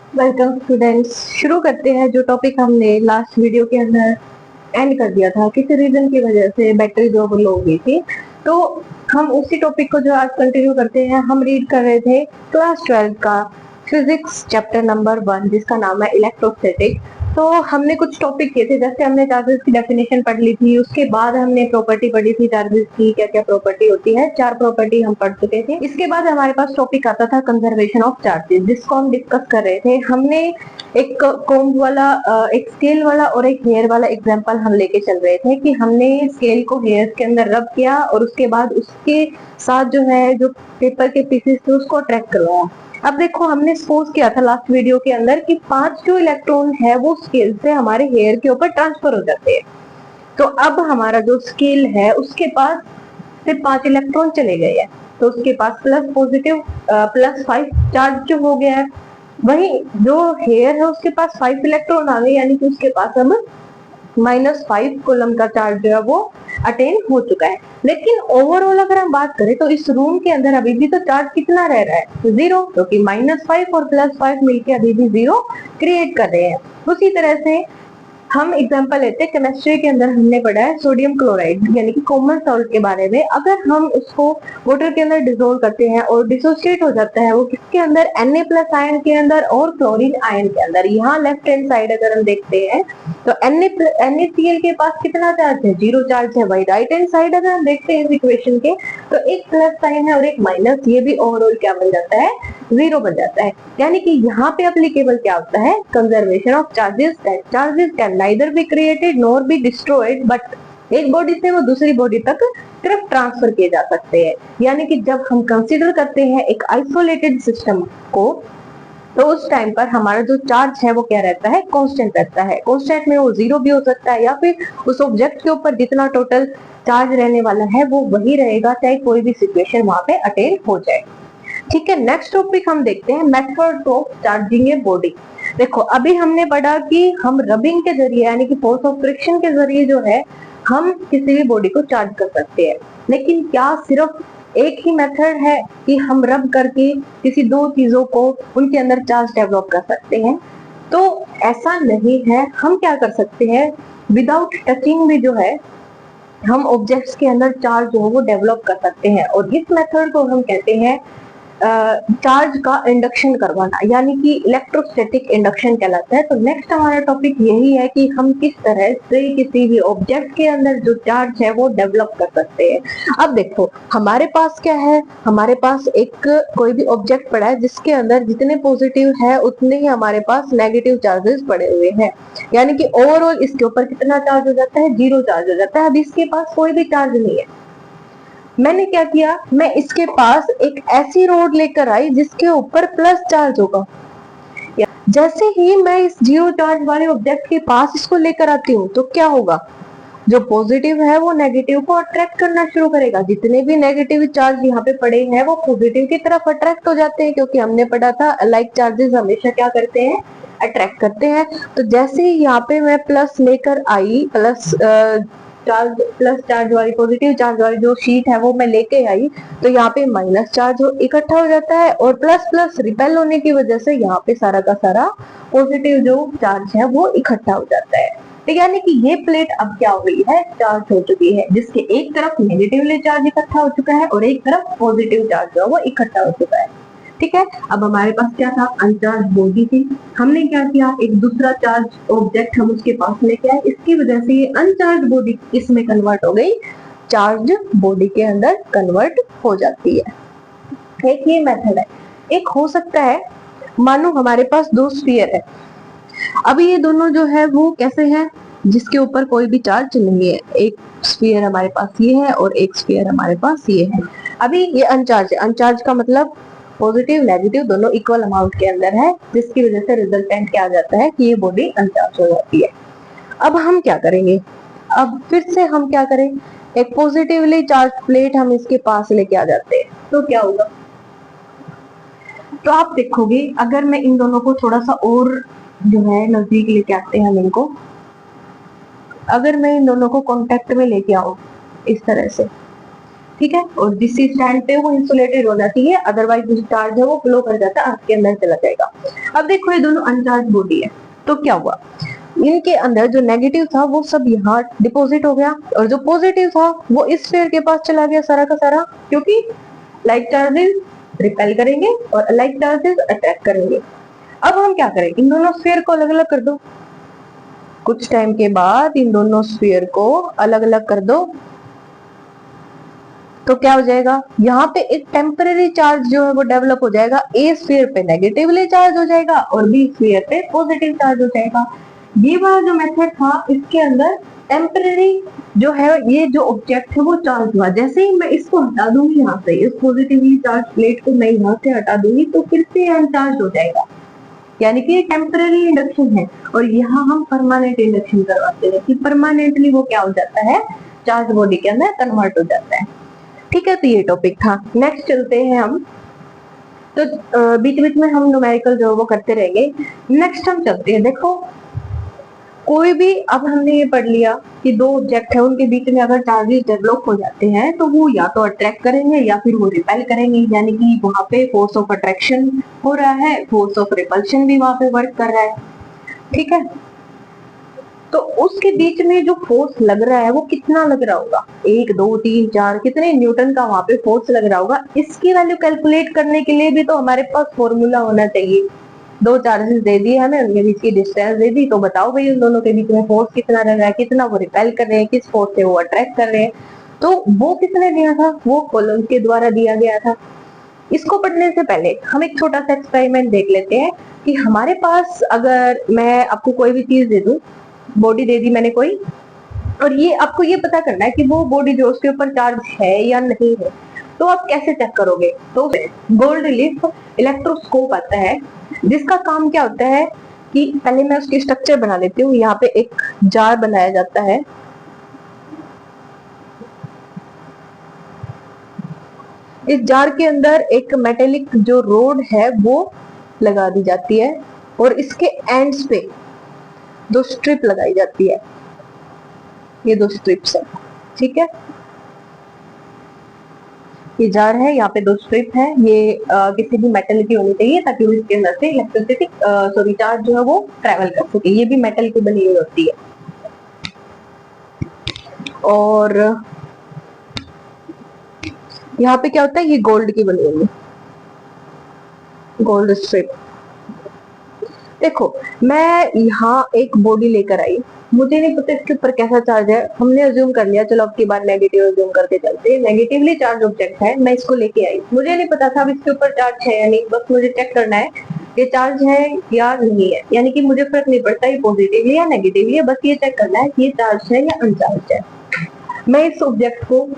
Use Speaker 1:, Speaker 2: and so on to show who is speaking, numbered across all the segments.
Speaker 1: Welcome students. शुरू करते हैं जो टॉपिक हमने लास्ट वीडियो के अंदर एंड कर दिया था। किसी रीजन की वजह से बैटरी जो लो हो गई थी, तो हम उसी टॉपिक को जो आज कंटिन्यू करते हैं। हम रीड कर रहे थे क्लास 12 का फिजिक्स चैप्टर नंबर 1, जिसका नाम है इलेक्ट्रोस्टैटिक। तो हमने कुछ टॉपिक किए थे, जैसे हमने चार्जेस की डेफिनेशन पढ़ ली थी, उसके बाद हमने प्रॉपर्टी पढ़ी थी चार्जेस की, क्या क्या प्रॉपर्टी होती है। 4 प्रॉपर्टी हम पढ़ चुके थे। इसके बाद हमारे पास टॉपिक आता था कंजर्वेशन ऑफ चार्जेस, जिसको हम डिस्कस कर रहे थे। हमने एक कोम्ब वाला, एक स्केल वाला और एक हेयर वाला एग्जांपल हम लेके चल रहे थे कि हमने स्केल को हेयर के अंदर रब किया और उसके बाद उसके साथ जो है जो पेपर के पीसेस थे उसको अट्रैक्ट करवाया। अब देखो, हमने सपोज किया था लास्ट वीडियो के अंदर कि 5 जो इलेक्ट्रॉन है वो स्केल से हमारे हेयर के ऊपर ट्रांसफर हो जाते हैं। तो अब हमारा जो स्केल है उसके पास सिर्फ 5 इलेक्ट्रॉन चले गए हैं, तो उसके पास प्लस पॉजिटिव +5 चार्ज जो हो गया है। वही जो हेयर है उसके पास 5 इलेक्ट्रॉन आ गए, यानी कि उसके पास अब -5 कूलम का चार्ज जो है वो अटेन हो चुका है। लेकिन ओवरऑल अगर हम बात करें तो इस रूम के अंदर अभी भी तो चार्ज कितना रह रहा है, 0, क्योंकि -5 और +5 मिलके अभी भी 0 क्रिएट कर रहे हैं। उसी तरह से हम एग्जांपल लेते हैं, केमिस्ट्री के अंदर हमने पढ़ा है सोडियम क्लोराइड यानी कि कॉमन सॉल्ट के बारे में। अगर हम उसको वाटर के अंदर डिसोल्व करते हैं और डिसोसिएट हो जाता है वो किसके अंदर, Na+ आयन के अंदर और क्लोरीन आयन के अंदर। यहाँ लेफ्ट हैंड साइड अगर हम देखते हैं तो NaCl के पास कितना चार्ज है, 0 चार्ज है। वही राइट हैंड साइड अगर हम देखते हैं इस इक्वेशन के, तो एक प्लस साइन है और एक माइनस, ये भी ओवरऑल क्या बन जाता है, 0 बन जाता है। यानी कि यहाँ पे एप्लीकेबल क्या होता है, conservation of charges. Charges can neither be created nor be destroyed, but एक बॉडी से वो दूसरी बॉडी तक सिर्फ ट्रांसफर किए जा सकते हैं। यानी कि जब हम कंसीडर करते हैं एक आइसोलेटेड सिस्टम को, तो उस टाइम पर हमारा जो चार्ज है वो क्या रहता है, कांस्टेंट रहता है। कांस्टेंट में वो 0 भी हो सकता है या फिर उस ऑब्जेक्ट के ऊपर जितना टोटल चार्ज रहने वाला है वो वही रहेगा, चाहे कोई भी सिचुएशन वहां पे अटेन हो जाए। ठीक है, नेक्स्ट टॉपिक हम देखते हैं method of charging a body. देखो, अभी हमने पढ़ा कि हम रबिंग के जरिए यानी कि फोर्स ऑफ फ्रिक्शन के जरिए जो है हम किसी भी बॉडी को चार्ज कर सकते हैं। लेकिन क्या सिर्फ एक ही मेथड है कि हम रब करके किसी दो चीजों को उनके अंदर चार्ज डेवलप कर सकते हैं? तो ऐसा नहीं है। हम क्या कर सकते हैं, विदाउट टचिंग भी जो है हम ऑब्जेक्ट्स के अंदर चार्ज जो है वो डेवलप कर सकते हैं, और इस मेथड को हम कहते हैं चार्ज का इंडक्शन करवाना, यानी कि इलेक्ट्रोस्टैटिक इंडक्शन कहलाता है। तो नेक्स्ट हमारा टॉपिक यही है कि हम किस तरह से किसी भी ऑब्जेक्ट के अंदर जो चार्ज है वो डेवलप कर सकते हैं। अब देखो, हमारे पास क्या है, हमारे पास एक कोई भी ऑब्जेक्ट पड़ा है जिसके अंदर जितने पॉजिटिव है उतने ही हमारे पास नेगेटिव चार्जेस पड़े हुए हैं। यानी कि ओवरऑल इसके ऊपर कितना चार्ज हो जाता है, 0 चार्ज हो जाता है। अब इसके पास कोई भी चार्ज नहीं है। मैंने क्या किया, मैं इसके पास एक ऐसी रोड लेकर आई जिसके ऊपर प्लस चार्ज होगा। जैसे ही मैं इस 0 चार्ज वाले ऑब्जेक्ट के पास इसको लेकर आती हूँ तो क्या होगा, जो पॉजिटिव है वो नेगेटिव को अट्रैक्ट करना शुरू करेगा। जितने भी नेगेटिव चार्ज यहाँ पे पड़े हैं वो पॉजिटिव की तरफ अट्रैक्ट हो जाते हैं, क्योंकि हमने पढ़ा था अलाइक चार्जेस हमेशा क्या करते हैं, अट्रैक्ट करते हैं। तो जैसे ही यहाँ पे मैं प्लस लेकर आई, प्लस चार्ज वाली पॉजिटिव चार्ज वाली जो शीट है वो मैं लेके आई, तो यहाँ पे माइनस चार्ज इकट्ठा हो जाता है, और प्लस प्लस रिपेल होने की वजह से यहाँ पे सारा का सारा पॉजिटिव जो चार्ज है वो इकट्ठा हो जाता है। तो यानी कि ये प्लेट अब क्या हो गई है, चार्ज हो चुकी है, जिसके एक तरफ नेगेटिवली चार्ज इकट्ठा हो चुका है और एक तरफ पॉजिटिव चार्ज जो है वो इकट्ठा हो चुका है। ठीक है, अब हमारे पास क्या था, अनचार्ज बॉडी थी। हमने क्या किया, एक दूसरा चार्ज ऑब्जेक्ट हम उसके पास लेके आए, इसकी वजह से ये अनचार्ज बॉडी इसमें कन्वर्ट हो गई, चार्ज बॉडी के अंदर कन्वर्ट हो जाती है। एक ये मेथड है। एक हो सकता है, मानो हमारे पास 2 स्फीयर है। अभी ये दोनों जो है वो कैसे हैं, जिसके ऊपर कोई भी चार्ज नहीं है। एक स्फीयर हमारे पास ये है और एक स्फीयर हमारे पास ये है। अभी ये अनचार्ज है। अनचार्ज का मतलब पॉजिटिव नेगेटिव दोनों इक्वल अमाउंट के अंदर है, जिसकी वजह से रिजल्टेंट क्या आ जाता है कि ये बॉडी अनचार्ज हो जाती है। अब हम क्या करेंगे, अब फिर से हम क्या करें, एक पॉजिटिवली चार्ज प्लेट हम इसके पास लेके आ जाते हैं, तो क्या होगा, तो आप देखोगे अगर मैं इन दोनों को थोड़ा सा और जो है नजदीक लेके आते हैं हम इनको, अगर मैं इन दोनों को कांटेक्ट में लेके आऊं इस तरह से, ठीक है, और जिस स्टैंड पे वो इंसुलेटेड होना चाहिए, अदरवाइज जो चार्ज है वो फ्लो कर जाता है, आपके अंदर चला जाएगा। अब देखो ये दोनों अनचार्ज बॉडी है, तो क्या हुआ, इनके अंदर जो नेगेटिव था वो सब यहाँ डिपॉजिट हो गया, और जो पॉजिटिव था वो इस स्फीयर के पास चला गया सारा का सारा, क्योंकि लाइक चार्जेस रिपेल करेंगे और लाइक चार्जेस अट्रैक्ट करेंगे। अब हम क्या करें, इन दोनों स्फीयर को अलग अलग कर दो। कुछ टाइम के बाद इन दोनों स्फीयर को अलग अलग कर दो, तो क्या हो जाएगा, यहाँ पे एक टेम्पररी चार्ज जो है वो डेवलप हो जाएगा। ए स्फीयर पे नेगेटिवली चार्ज हो जाएगा और बी स्फीयर पे पॉजिटिव चार्ज हो जाएगा। ये वाला जो मेथड था इसके अंदर टेम्पररी जो है ये जो ऑब्जेक्ट है वो चार्ज हुआ, जैसे ही मैं इसको हटा दूंगी यहाँ से, इस पॉजिटिवली चार्ज प्लेट को मैं यहाँ से हटा दूंगी तो फिर से अनचार्ज हो जाएगा, यानी कि टेम्पररी इंडक्शन है। और यहाँ हम परमानेंट इंडक्शन करवाते हैं कि परमानेंटली वो क्या हो जाता है, चार्ज बॉडी के अंदर कन्वर्ट हो जाता है। ठीक है, तो ये टॉपिक था। नेक्स्ट चलते हैं हम, तो बीच बीच में हम न्यूमेरिकल जो वो करते रहेंगे। नेक्स्ट हम चलते हैं, देखो कोई भी, अब हमने ये पढ़ लिया कि दो ऑब्जेक्ट है उनके बीच में अगर चार्जेस डेवलप हो जाते हैं तो वो या तो अट्रैक्ट करेंगे या फिर वो रिपेल करेंगे, यानी कि वहां पे फोर्स ऑफ अट्रैक्शन हो रहा है, फोर्स ऑफ रिपल्शन भी वहां पे वर्क कर रहा है। ठीक है, तो उसके बीच में जो फोर्स लग रहा है वो कितना लग रहा होगा, 1 2 3 4 कितने न्यूटन का वहां पे फोर्स लग रहा होगा। इसकी वैल्यू कैलकुलेट करने के लिए भी तो हमारे पास फॉर्मूला होना चाहिए। दो चार्जेस दे दिए हमें, उनके बीच की डिस्टेंस दे दी, तो बताओ भाई उन दोनों के बीच में फोर्स कितना लग रहा है, कितना वो रिपेल कर रहे हैं, किस फोर्स से वो अट्रैक्ट कर रहे हैं। तो वो किसने दिया था, वो कॉलम के द्वारा दिया गया था। इसको पढ़ने से पहले हम एक छोटा सा एक्सपेरिमेंट देख लेते हैं कि हमारे पास, अगर मैं आपको कोई भी चीज दे दूं, बॉडी दे दी मैंने कोई, और ये आपको ये पता करना है कि वो बॉडी जो उसके ऊपर चार्ज है या नहीं है, तो आप कैसे चेक करोगे। तो गोल्ड लीफ इलेक्ट्रोस्कोप आता है, जिसका काम क्या होता है कि पहले मैं उसकी स्ट्रक्चर बना लेती हूँ। यहाँ पे एक जार बनाया जाता है, इस जार के अंदर एक मेटेलिक जो रोड है वो लगा दी जाती है, और इसके एंड्स पे 2 स्ट्रिप लगाई जाती है, ये 2 स्ट्रिप्स है। ठीक है, ये जार है, यहाँ पे 2 स्ट्रिप है, ये किसी भी मेटल की होनी चाहिए ताकि इसके अंदर से इलेक्ट्रिसिटी सॉरी चार्ज जो है वो ट्रेवल कर सके। ये भी मेटल की बनी हुई होती है, और यहाँ पे क्या होता है, ये गोल्ड की बनी हुई है, गोल्ड स्ट्रिप। देखो मैं यहाँ एक बॉडी लेकर आई, मुझे नहीं पता इसके ऊपर कैसा चार्ज है, हमने अज्यूम कर लिया, चलो अब की बार नेगेटिव अज्यूम करके चलते हैं। नेगेटिवली चार्ज ऑब्जेक्ट है, मैं इसको लेके आई, मुझे नहीं पता था अब इसके ऊपर चार्ज है या नहीं, बस मुझे चेक करना है ये चार्ज है या नहीं है, यानी कि मुझे फर्क नहीं पड़ता ये पॉजिटिवली या नेगेटिवली है, बस ये चेक करना है कि ये चार्ज है या अनचार्ज है। मैं इस ऑब्जेक्ट को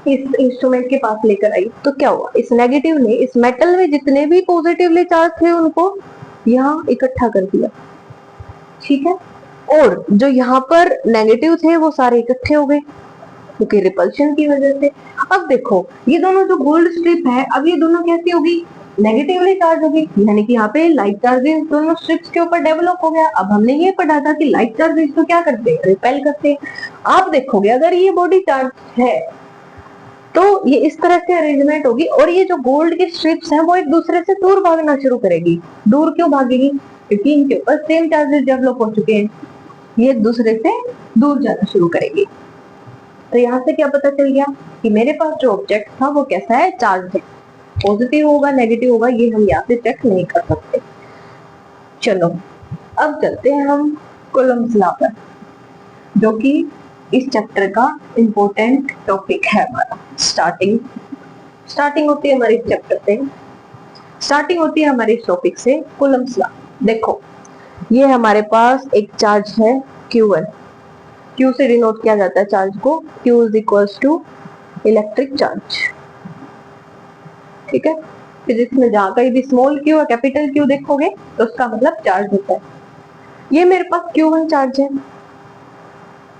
Speaker 1: इस इंस्ट्रूमेंट के पास लेकर आई, तो क्या हुआ, इस नेगेटिव ने इस मेटल में जितने भी पॉजिटिवली चार्ज थे उनको यहाँ इकट्ठा कर दिया। ठीक है, और जो यहाँ पर नेगेटिव थे वो सारे इकट्ठे हो गए क्योंकि रिपल्शन की वजह से। अब देखो ये दोनों जो गोल्ड स्ट्रिप है, अब ये दोनों कैसी होगी, नेगेटिवली चार्ज होगी, यानी कि यहाँ पे लाइट चार्जेस दोनों स्ट्रिप्स के ऊपर डेवलप हो गया। अब हमने ये पढ़ा था कि लाइट चार्जेस तो क्या करते हैं, रिपेल करते हैं। आप देखोगे अगर ये बॉडी चार्ज है तो ये इस तरह से अरेंजमेंट होगी, और ये जो गोल्ड की स्ट्रिप्स हैं वो एक दूसरे से दूर भागना शुरू करेगी। दूर क्यों भागेगी, क्योंकि इनके ऊपर सेम चार्जेस डेवलप हो चुके हैं, ये एक दूसरे से दूर जाना शुरू करेगी। तो यहाँ से क्या पता चल गया कि मेरे पास जो ऑब्जेक्ट था वो कैसा है, चार्ज है, पॉजिटिव होगा नेगेटिव होगा ये हम यहाँ से चेक नहीं कर सकते। चलो अब चलते हैं हम कूलम्ब्स लॉ पर, जो कि इस चैप्टर का इंपॉर्टेंट टॉपिक है हमारा। स्टार्टिंग होती है हमारी चैप्टर से, स्टार्टिंग होती है हमारे टॉपिक से, कूलम्ब्स लॉ। देखो ये हमारे पास एक चार्ज है Q1, Q से डिनोट किया जाता है चार्ज को, Q is equals to electric charge. ठीक है, फिजिक्स में जहां कहीं भी स्मॉल q और कैपिटल Q देखोगे तो उसका मतलब चार्ज होता है। ये मेरे पास Q1 चार्ज है,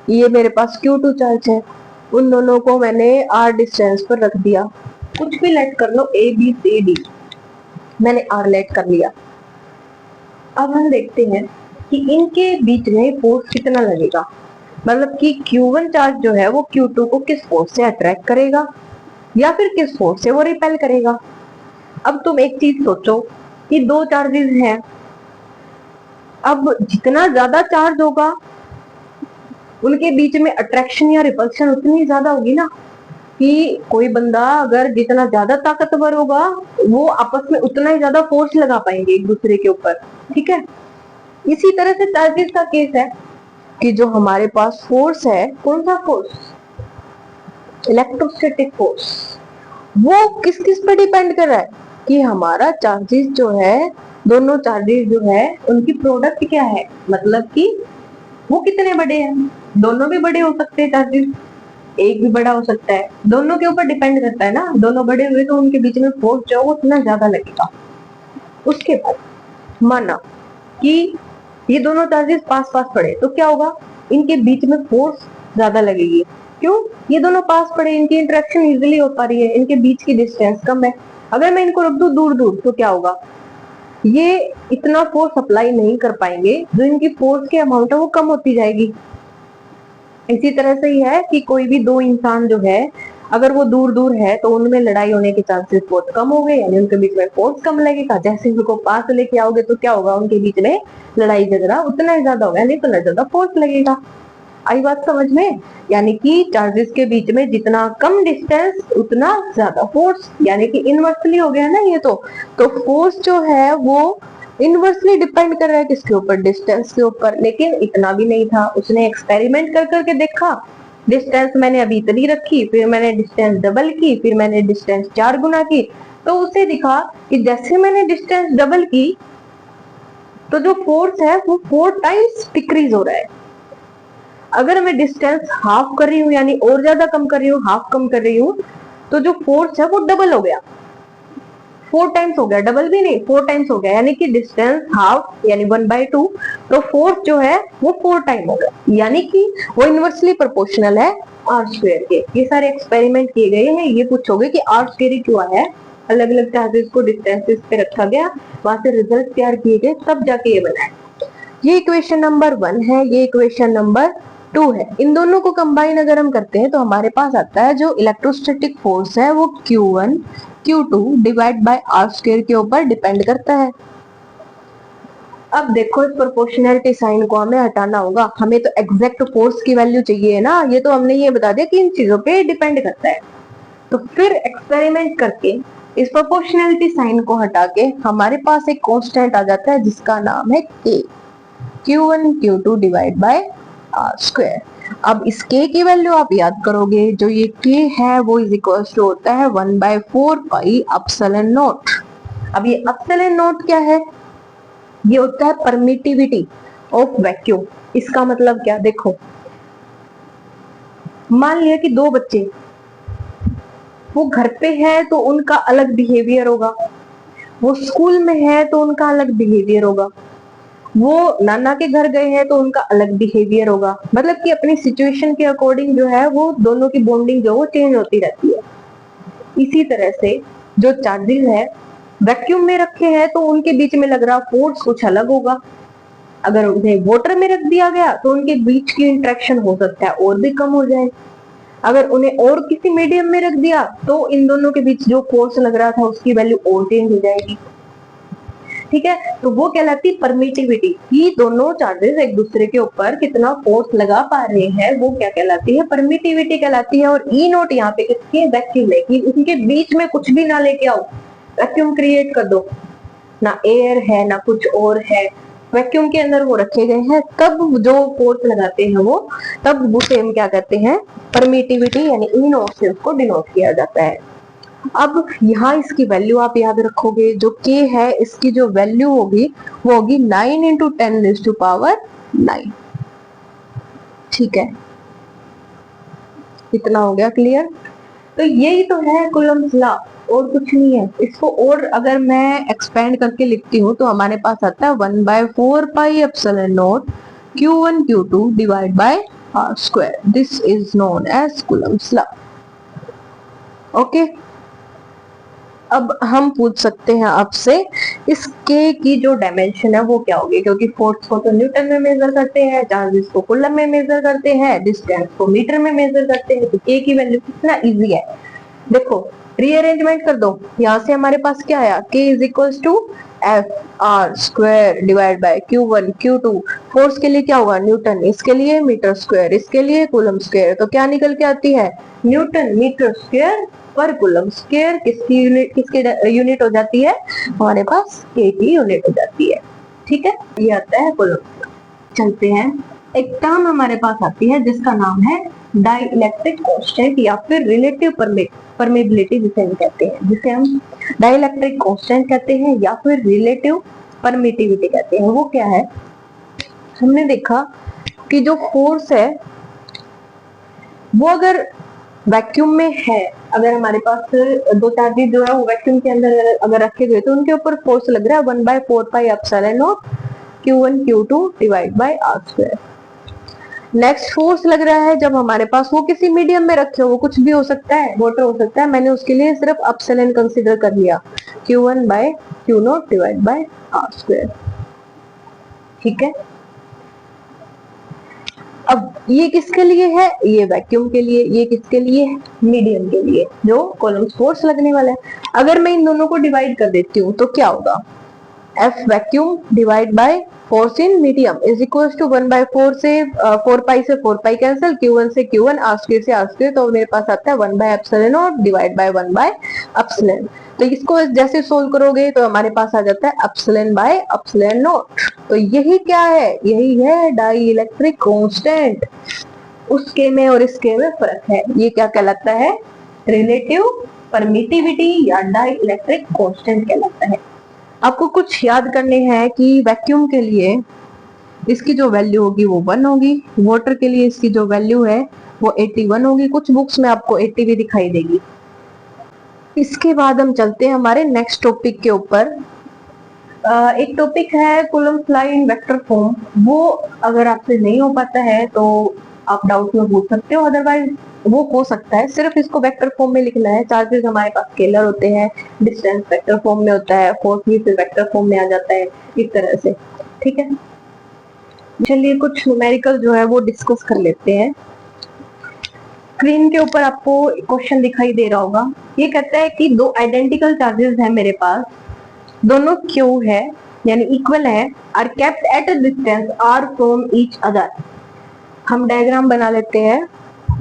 Speaker 1: ये मेरे पास Q2 चार्ज है, उन दोनों को मैंने r डिस्टेंस पर रख दिया, कुछ भी लेट कर लो, A B C D, मैंने r लेट कर लिया। अब हम देखते हैं कि इनके बीच में फोर्स कितना लगेगा। मतलब कि Q1 चार्ज जो है वो Q2 को किस फोर्स से अट्रैक्ट करेगा या फिर किस फोर्स से वो रिपेल करेगा। अब तुम एक चीज सोचो कि दो चार्जेस हैं, अब जितना ज्यादा चार्ज होगा उनके बीच में अट्रैक्शन या रिपल्शन उतनी ज्यादा होगी ना, कि कोई बंदा अगर जितना ज्यादा ताकतवर होगा वो आपस में उतना ही ज्यादा फोर्स लगा पाएंगे एक दूसरे के ऊपर। ठीक है, इसी तरह से चार्जेस का केस है कि जो हमारे पास फोर्स है, कौन सा फोर्स, इलेक्ट्रोस्टैटिक फोर्स, वो किस किस पे डिपेंड कर रहा है कि हमारा चार्जेस जो है, दोनों चार्जेस जो है उनकी प्रोडक्ट क्या है, मतलब कि वो कितने बड़े हैं। दोनों भी बड़े हो सकते हैं चार्जेस, एक भी बड़ा हो सकता है, दोनों के ऊपर डिपेंड करता है ना। दोनों बड़े हुए तो उनके बीच में फोर्स जो है वो उतना ज्यादा लगेगा। उसके बाद माना कि ये दोनों चार्जेस पास पास पड़े तो क्या होगा, इनके बीच में फोर्स ज्यादा लगेगी। क्यों, ये दोनों पास पड़े, इनकी इंटरेक्शन इजीली हो पा रही है, इनके बीच की डिस्टेंस कम है। अगर मैं इनको रख दूं दूर दूर तो क्या होगा, ये इतना फोर्स अप्लाई नहीं कर पाएंगे, जो इनकी फोर्स की अमाउंट है वो कम होती जाएगी। इसी तरह से ही है कि कोई भी दो इंसान जो है अगर वो दूर दूर है तो उनमें लड़ाई होने के चांसेस बहुत कम हो गए, यानी उनके बीच में फोर्स कम लगेगा। जैसे उनको पास लेके आओगे तो क्या होगा, उनके बीच में लड़ाई झगड़ा उतना ही ज्यादा होगा, यानी उतना ज्यादा फोर्स लगेगा। आई बात समझ में, यानी कि चार्जेस के बीच में जितना कम डिस्टेंस उतना ज्यादा फोर्स, यानी कि इनवर्सली हो गया ना ये तो फोर्स जो है वो इनवर्सली डिपेंड कर रहा है किसके ऊपर, डिस्टेंस के ऊपर। लेकिन इतना भी नहीं था, उसने एक्सपेरिमेंट कर करके देखा, डिस्टेंस मैंने अभी इतनी रखी, फिर मैंने डिस्टेंस डबल की, फिर मैंने डिस्टेंस 4 गुना की, तो उसे दिखा कि जैसे मैंने डिस्टेंस डबल की तो जो फोर्स है वो 4 टाइम्स डिक्रीज हो रहा है। अगर मैं डिस्टेंस हाफ कर रही हूँ, यानी और ज्यादा कम कर रही हूँ, हाफ कम कर रही हूँ, तो जो फोर्स है वो डबल हो गया, 4 टाइम्स हो गया, डबल भी नहीं 4 टाइम्स हो गया। यानी कि डिस्टेंस हाफ यानी 1/2, तो फोर्स जो है वो 4 टाइम हो गया, यानी कि वो इनवर्सली प्रोपोर्शनल है आर स्क्वायर के। ये सारे एक्सपेरिमेंट किए गए हैं। ये पूछोगे कि आर स्क्वायर क्यों आया है, अलग अलग चार्जेस को डिस्टेंसेस पे रखा गया, वहां से रिजल्ट तैयार किए गए, तब जाके ये बना है। ये इक्वेशन नंबर 1 है, ये इक्वेशन नंबर 2 है। इन दोनों को कंबाइन अगर हम करते हैं तो हमारे पास आता है जो इलेक्ट्रोस्टैटिक फोर्स है वो Q1 Q2 divide by R square के ऊपर डिपेंड करता है। अब देखो, इस प्रोपोर्शनैलिटी साइन को हमें हटाना होगा, हमें तो एग्जैक्ट फोर्स की वैल्यू चाहिए ना। ये तो हमने ये बता दिया कि इन चीजों पे डिपेंड करता है, तो फिर एक्सपेरिमेंट करके इस प्रोपोर्शनैलिटी साइन को हटा के हमारे पास एक कांस्टेंट आ जाता है जिसका नाम है K, Q1 Q2 divide by R square. अब इस K की वैल्यू आप याद करोगे, जो ये K है वो इज इक्वल टू होता है 1/4 पाई एप्सिलॉन नॉट। अब ये एप्सिलॉन नॉट क्या है, ये होता है परमिटिविटी ऑफ वैक्यूम। इसका मतलब क्या, देखो मान लिया कि दो बच्चे वो घर पे है तो उनका अलग बिहेवियर होगा, वो स्कूल में है तो उनका अलग बिहेवियर होगा, वो नाना के घर गए हैं तो उनका अलग बिहेवियर होगा। मतलब कि अपनी सिचुएशन के अकॉर्डिंग जो है वो दोनों की बॉन्डिंग जो वो चेंज होती रहती है। इसी तरह से जो चार्जेस है वैक्यूम में रखे हैं तो उनके बीच में लग रहा फोर्स कुछ अलग होगा। अगर उन्हें वाटर में रख दिया गया तो उनके बीच की इंटरेक्शन हो सकता है और भी कम हो जाए। अगर उन्हें और किसी मीडियम में रख दिया तो इन दोनों के बीच जो फोर्स लग रहा था उसकी वैल्यू और चेंज हो जाएगी। ठीक है, तो वो कहलाती है परमिटिविटी, कि दोनों चार्जेस एक दूसरे के ऊपर कितना फोर्स लगा पा रहे हैं, वो क्या कहलाती है, परमिटिविटी कहलाती है। और ई नोट यहाँ पे किसकी, वैक्यूम है, कि उनके बीच में कुछ भी ना लेके आओ, वैक्यूम क्रिएट कर दो, ना एयर है ना कुछ और है, वैक्यूम के अंदर वो रखे गए हैं, तब जो फोर्स लगाते हैं वो, तब उसे हम क्या कहते हैं, परमिटिविटी, यानी ई नोट से उसको डिनोट किया जाता है। अब यहाँ इसकी वैल्यू आप याद रखोगे, जो K है इसकी जो वैल्यू होगी वो होगी 9 × 10⁹ ठीक है, इतना हो गया क्लियर। तो यही तो है कूलम्ब्स लॉ, और कुछ नहीं है। इसको और अगर मैं एक्सपेंड करके लिखती हूँ तो हमारे पास आता है 1/4 pi epsilon naught Q1 Q2 divide by R square. This is known as Coulomb's law. Okay, अब हम पूछ सकते हैं आपसे इस K की जो डायमेंशन है वो क्या होगी, क्योंकि फोर्स को तो न्यूटन में मेजर करते हैं, चार्जेस को कूलम में मेजर करते हैं, डिस्टेंस को मीटर में मेजर करते हैं, तो K की वैल्यू कितना इजी है। देखो रीअरेंजमेंट कर दो, यहाँ से हमारे पास क्या आया, K is equal to F R square divide by Q1 Q2। Force के लिए क्या होगा न्यूटन, इसके लिए मीटर स्क्वायर, इसके लिए कूलम स्क्वायर, तो क्या निकल के आती है न्यूटन मीटर स्क्वायर पर कूलम स्क्वायर। किसकी यूनिट, किसकी यूनिट हो जाती है, हमारे पास K की यूनिट हो जाती है। ठीक है, ये आता है कूलम। चलते हैं, एक टर्म हमारे पास आती है जिसका नाम है डाइलेक्ट्रिक कांस्टेंट या फिर रिलेटिव परमेबिलिटी जिसे हम कहते हैं, जिसे हम डाइलेक्ट्रिक कांस्टेंट कहते हैं या फिर रिलेटिव परमिटिविटी कहते हैं। वो क्या है, हमने देखा कि जो फोर्स है वो अगर वैक्यूम में है, अगर हमारे पास दो चार्जेस जो है वो वैक्यूम के अंदर अगर रखे गए तो उनके ऊपर फोर्स लग रहा है 1/4 pi epsilon naught Q1 Q2 divide by R square. Next force लग रहा है जब हमारे पास वो किसी मीडियम में रखे हो, वो कुछ भी हो सकता है, वाटर हो सकता है, मैंने उसके लिए सिर्फ एप्सिलॉन कंसीडर कर लिया, Q1 by Q0 divide by R square. ठीक है, अब ये किसके लिए है, ये वैक्यूम के लिए, ये किसके लिए है, मीडियम के लिए जो कूलम्ब फोर्स लगने वाला है। अगर मैं इन दोनों को डिवाइड कर देती हूँ तो क्या होगा, F vacuum divide by force in medium is equal to 1/4 से 4 पाई से 4 पाई कैंसिल, Q1 से Q1, R स्क्वायर से R स्क्वायर, तो मेरे पास आता है 1/एप्सिलॉन नॉट डिवाइड बाय 1/एप्सिलॉन। तो इसको जैसे सोल्व करोगे तो हमारे पास आ जाता है एप्सिलॉन बाय एप्सिलॉन नॉट। तो यही क्या है, यही है डाइलेक्ट्रिक कांस्टेंट। उस K में और इस K में फर्क है, ये क्या कहलाता है, रिलेटिव परमिटिविटी या डाइलेक्ट्रिक कांस्टेंट कहलाता है। आपको कुछ याद करने हैं कि वैक्यूम के लिए इसकी जो वैल्यू होगी वो 1 होगी, वाटर के लिए इसकी जो वैल्यू है वो 81 होगी, कुछ बुक्स में आपको 80 भी दिखाई देगी। इसके बाद हम चलते हैं हमारे नेक्स्ट टॉपिक के ऊपर। एक टॉपिक है Coulomb law in vector form, वो अगर आपसे नहीं हो पाता है तो आप डाउट में पूछ सकते हो, अदरवाइज वो हो सकता है। सिर्फ इसको वेक्टर फॉर्म में लिखना है, चार्जेस हमारे पास स्केलर होते हैं, डिस्टेंस वेक्टर फॉर्म में होता है, फोर्स भी फिर वेक्टर फॉर्म में आ जाता है, इस तरह से। ठीक है, चलिए कुछ न्यूमेरिकल जो है वो डिस्कस कर लेते हैं। स्क्रीन के ऊपर आपको क्वेश्चन दिखाई दे रहा होगा, ये कहता है कि दो आइडेंटिकल चार्जेस है मेरे पास, दोनों Q है यानी इक्वल है, are kept at a distance R from each other. हम डायग्राम बना लेते हैं।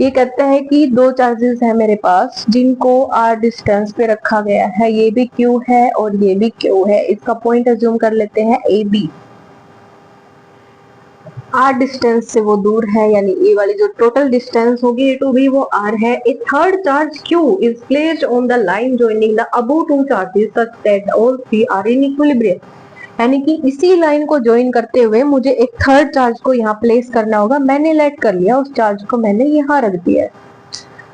Speaker 1: ये कहता है कि दो चार्जेस है मेरे पास जिनको R डिस्टेंस पे रखा गया है, ये भी Q है और ये भी Q है। इसका पॉइंट अज्यूम कर लेते हैं AB। R डिस्टेंस से वो दूर है, यानी ये वाली जो टोटल डिस्टेंस होगी A to B वो R है। A third charge Q is placed on the line joining the above two charges such that all three are in equilibrium। यानी कि इसी लाइन को ज्वाइन करते हुए मुझे एक थर्ड चार्ज को यहाँ प्लेस करना होगा। मैंने लेट कर लिया, उस चार्ज को मैंने यहाँ रख दिया है।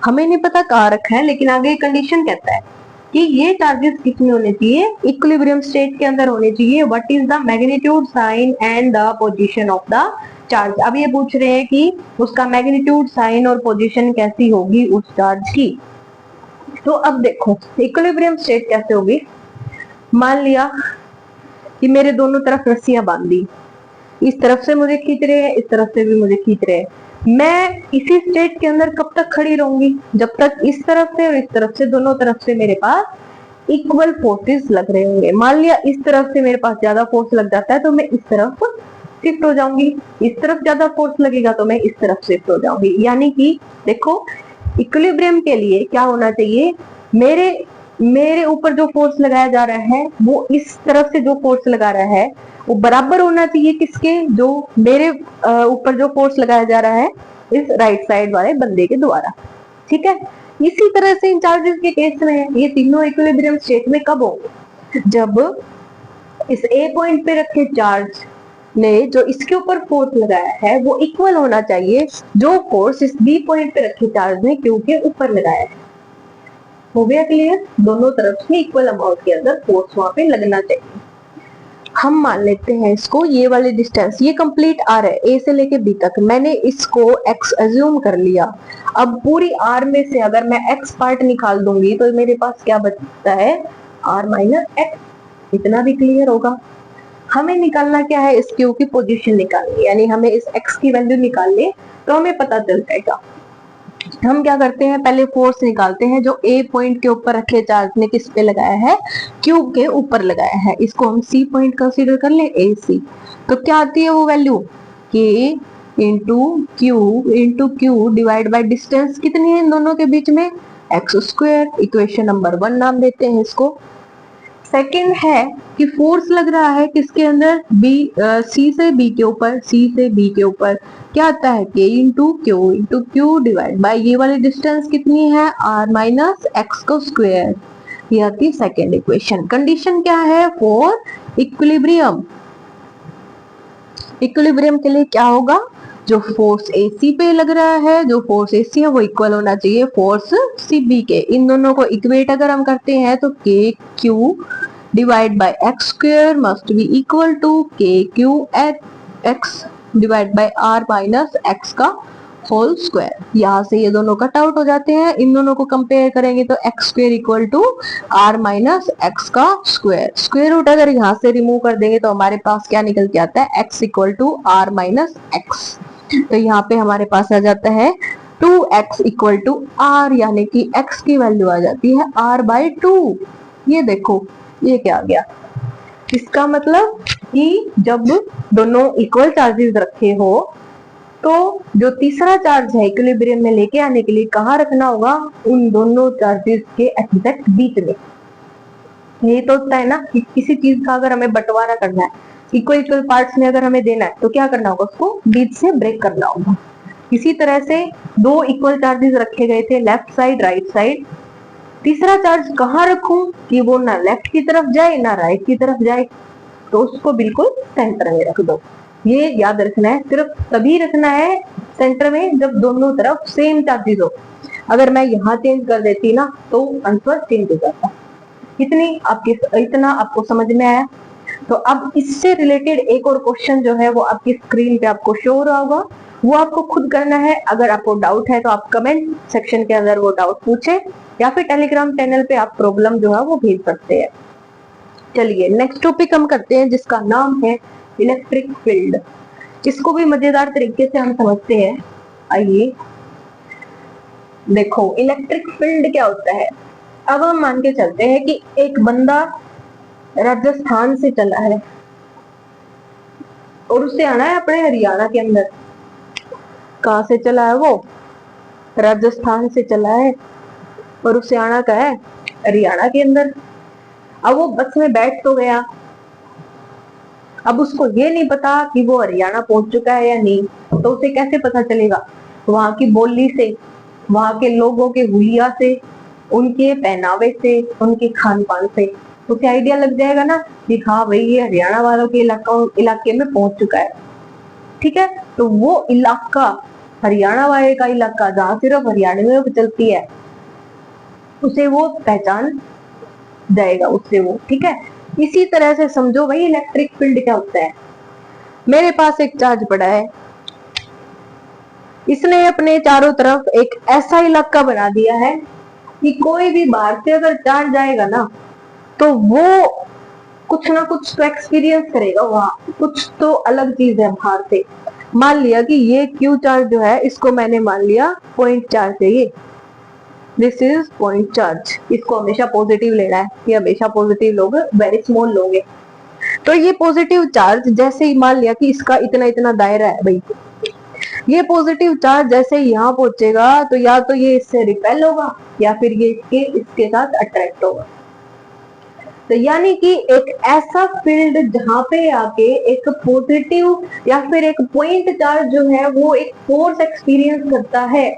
Speaker 1: हमें नहीं पता कहाँ रखा है, लेकिन आगे कंडीशन कहता है कि ये चार्जेस कितने होने चाहिए, इक्विलिब्रियम स्टेट के अंदर होने चाहिए। What is the magnitude sign and the position of the charge. अब ये पूछ रहे हैं कि उसका मैग्नीट्यूड साइन और पोजीशन कैसी होगी उस चार्ज की। तो अब देखो इक्विलिब्रियम स्टेट कैसे होगी, मान लिया कि मेरे दोनों तरफ रस्सियां बांध दी, इस तरफ से मुझे खींच रहे हैं, इस तरफ से भी मुझे खींच रहे हैं। मैं इसी स्टेट के अंदर कब तक खड़ी रहूंगी, जब तक इस तरफ से और इस तरफ से दोनों तरफ से मेरे पास इक्वल फोर्सेस लग रहे होंगे। मान लिया इस तरफ से मेरे पास ज्यादा फोर्स लग जाता है तो मैं इस तरफ शिफ्ट हो जाऊंगी, इस तरफ ज्यादा फोर्स लगेगा तो मैं इस तरफ शिफ्ट हो जाऊंगी। यानी कि देखो इक्विलिब्रियम के लिए क्या होना चाहिए, मेरे ऊपर जो फोर्स लगाया जा रहा है वो इस तरफ से जो फोर्स लगा रहा है वो बराबर होना चाहिए किसके, जो मेरे ऊपर जो फोर्स लगाया जा रहा है इस राइट साइड वाले बंदे के द्वारा। ठीक है, इसी तरह से इन चार्जेस के केस में ये तीनों इक्विलिब्रियम स्टेट में कब होंगे, जब इस ए पॉइंट पे रखे चार्ज ने जो इसके ऊपर फोर्स लगाया है वो इक्वल होना चाहिए जो फोर्स इस बी पॉइंट पे रखे चार्ज ने क्यू के ऊपर लगाया है। हो गया क्लियर, दोनों तरफ से इक्वल अमाउंट के अंदर फोर्स वहां पे लगना चाहिए। हम मान लेते हैं इसको, ये वाली डिस्टेंस ये कंप्लीट आर है, ए से लेके बी तक, मैंने इसको एक्स अज्यूम कर लिया। अब पूरी आर में से अगर मैं एक्स पार्ट निकाल दूंगी तो मेरे पास क्या बचता है, आर माइनस एक्स। इतना भी क्लियर होगा। हमें निकालना क्या है, इस क्यू की पोजीशन निकालनी, यानी हमें इस एक्स की वैल्यू निकालनी, तो हमें पता चल जाएगा। हम क्या करते हैं, पहले फोर्स निकालते हैं जो ए पॉइंट के ऊपर रखे चार्ज ने किस पे लगाया है, क्यू के ऊपर लगाया है। इसको हम सी पॉइंट कंसीडर कर ले, ए सी। तो क्या आती है वो वैल्यू, के into Q divide by distance कितनी है इन दोनों के बीच में, एक्स स्क्वायर। इक्वेशन नंबर 1 नाम देते हैं इसको। सेकंड है कि फोर्स लग रहा है किसके अंदर, सी से बी के ऊपर, सी से बी के ऊपर क्या आता है, के इंटू क्यू डिवाइड बाय ये वाली डिस्टेंस कितनी है, आर माइनस एक्स को स्क्वायर। ये आती है सेकेंड इक्वेशन। कंडीशन क्या है, फॉर इक्विलिब्रियम। इक्विलिब्रियम के लिए क्या होगा, जो फोर्स AC पे लग रहा है, जो फोर्स AC है वो इक्वल होना चाहिए फोर्स CB के। इन दोनों को इक्वेट अगर हम करते हैं तो k q divide by x square must be equal to k q x divide by r minus x का होल स्क्वायर। यहाँ से ये दोनों कट आउट हो जाते हैं। इन दोनों को कंपेयर करेंगे तो x square equal to R minus x का स्क्वायर। स्क्वायर रूट अगर यहाँ से रिमूव कर देंगे तो हमारे पास क्या निकल के आता है, x equal to R minus x. तो यहाँ पे हमारे पास आ जाता है 2x इक्वल टू आर, यानी कि x की वैल्यू आ जाती है r बाई 2। ये देखो ये क्या आ गया, इसका मतलब कि जब दोनों इक्वल चार्जेस रखे हो तो जो तीसरा चार्ज है इक्विलिब्रियम में लेके आने के लिए कहाँ रखना होगा, उन दोनों चार्जेस के एग्जैक्ट बीच में। यही तो होता है ना कि किसी चीज का अगर हमें बंटवारा करना है, इक्वल इक्वल पार्ट्स में अगर हमें देना है तो क्या करना होगा, उसको बीच से ब्रेक करना होगा। इसी तरह से दो इक्वल चार्जेस रखे गए थे, लेफ्ट साइड राइट साइड। तीसरा चार्ज कहाँ रखूं कि वो ना लेफ्ट की तरफ जाए ना राइट की तरफ जाए, तो उसको बिल्कुल सेंटर में रख दो। ये याद रखना है, सिर्फ तभी रखना है सेंटर में जब दोनों तरफ सेम चार्जेस हो। अगर मैं यहाँ चेंज कर देती ना तो आंसर चेंज हो जाता। इतना आपको समझ में आया। तो अब इससे रिलेटेड एक और क्वेश्चन जो है वो आपकी स्क्रीन पे आपको शो हो रहा होगा, वो आपको खुद करना है। अगर आपको डाउट है तो आप कमेंट सेक्शन के अंदर वो डाउट पूछे, या फिर टेलीग्राम चैनल पे आप प्रॉब्लम जो है वो भेज सकते हैं। चलिए नेक्स्ट टॉपिक हम करते हैं जिसका नाम है इलेक्ट्रिक फील्ड। इसको भी मजेदार तरीके से हम समझते हैं। आइए देखो इलेक्ट्रिक फील्ड क्या होता है। अब हम मान के चलते हैं कि एक बंदा राजस्थान से चला है और उसे आना है अपने हरियाणा के अंदर। कहाँ से चला है वो, राजस्थान से चला है और उसे आना का है हरियाणा के अंदर। अब वो बस में बैठ तो गया, अब उसको ये नहीं पता कि वो हरियाणा पहुंच चुका है या नहीं। तो उसे कैसे पता चलेगा, वहां की बोली से, वहां के लोगों के हुलिया से, उनके पहनावे से, उनके खान पान से उसे आइडिया लग जाएगा ना कि हाँ भाई ये हरियाणा वालों के इलाके में पहुंच चुका है। ठीक है, तो वो इलाका हरियाणा वाले का इलाका जहाँ सिर्फ हरियाणा में चलती है, उसे वो पहचान जाएगा उससे वो। ठीक है, इसी तरह से समझो भाई इलेक्ट्रिक फील्ड क्या होता है। मेरे पास एक चार्ज पड़ा है, इसने अपने चारों तरफ एक ऐसा इलाका बना दिया है कि कोई भी बाहर से अगर चार्ज आएगा ना तो वो कुछ ना कुछ तो एक्सपीरियंस करेगा, वहां कुछ तो अलग चीज है बाहर से। मान लिया कि ये क्यू चार्ज जो है इसको मैंने मान लिया पॉइंट चार्ज है, ये दिस इज पॉइंट चार्ज। इसको हमेशा पॉजिटिव लेना है, ये हमेशा पॉजिटिव लोगे, वेरी स्मॉल लोगे। तो ये पॉजिटिव चार्ज जैसे ही मान लिया कि इसका इतना इतना दायरा है भाई, ये पॉजिटिव चार्ज जैसे ही यहाँ पहुंचेगा तो या तो ये इससे रिपेल होगा या फिर ये इसके साथ अट्रैक्ट होगा। तो यानी कि एक ऐसा फील्ड जहां पे आके एक पॉजिटिव या फिर एक पॉइंट चार्ज जो है वो एक फोर्स एक्सपीरियंस करता है,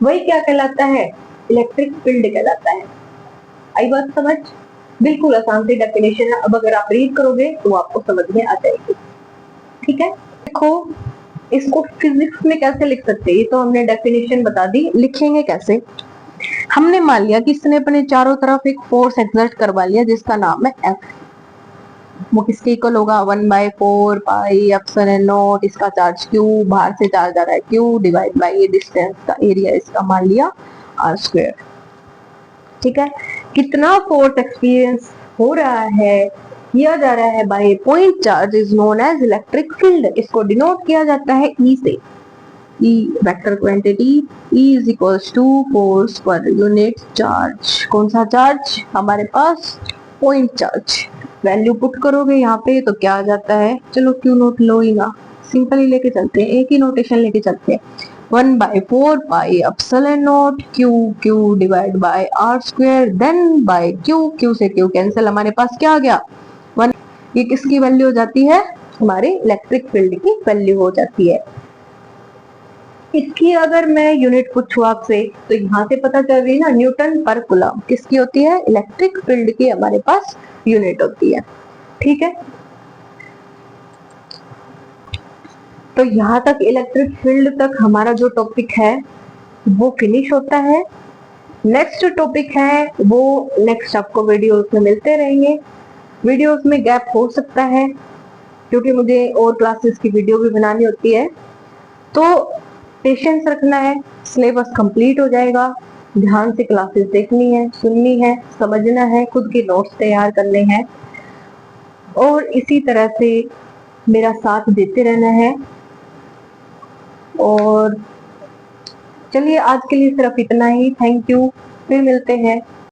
Speaker 1: वही क्या कहलाता है, इलेक्ट्रिक फील्ड कहलाता है। आई बात समझ, बिल्कुल आसान सी डेफिनेशन है। अब अगर आप रीड करोगे तो आपको समझ में आ जाएगी। ठीक है, देखो इसको फिजिक्स में कैसे लिख सकते हैं, ये तो हमने डेफिनेशन बता दी, लिखेंगे कैसे। हमने मान लिया कि इसने अपने चारों तरफ एक फोर्स एक्सर्ट करवा लिया जिसका नाम है F। वो किसके इक्वल होगा, 1/4 पाई एप्सिलॉन नॉट, इसका चार्ज Q, बाहर से चार्ज आ रहा है Q डिवाइड बाई ये डिस्टेंस का एरिया, इसका मान लिया r²। ठीक है, कितना फोर्स एक्सपीरियंस हो रहा है किया जा रहा है by point charge is known as electric field. इसको डिनोट किया जाता है ई से। E vector quantity, E is equals to force per unit charge. कौन सा चार्ज हमारे पास? Point charge. वैल्यू पुट करोगे यहाँ पे तो क्या आ जाता है? चलो क्यू नोट लो ही ना, सिंपल ही लेके चलते हैं, एक ही नोटेशन लेके चलते हैं। 1/4 pi epsilon naught q, q divide by R square, then by q, q से क्यू कैंसिल, हमारे पास क्या आ गया? 1। ये किसकी वैल्यू हो जाती है? हमारे इलेक्ट्रिक फील्ड की वैल्यू हो जाती है। इसकी अगर मैं यूनिट पूछूं आपसे तो यहाँ से पता चल रही है ना, न्यूटन पर कूलम किसकी होती है? इलेक्ट्रिक फील्ड की हमारे पास यूनिट होती है। ठीक है, तो यहाँ तक इलेक्ट्रिक फील्ड तक हमारा जो टॉपिक है वो फिनिश होता है। नेक्स्ट टॉपिक है वो नेक्स्ट आपको वीडियोस में मिलते रहेंगे। वीडियोस में गैप हो सकता है क्योंकि मुझे और क्लासेस की वीडियो भी बनानी होती है, तो पेशेंस रखना है, सिलेबस कंप्लीट हो जाएगा। ध्यान से क्लासेस देखनी है, सुननी है, समझना है, खुद के नोट्स तैयार करने हैं और इसी तरह से मेरा साथ देते रहना है। और चलिए आज के लिए सिर्फ इतना ही। थैंक यू, फिर मिलते हैं।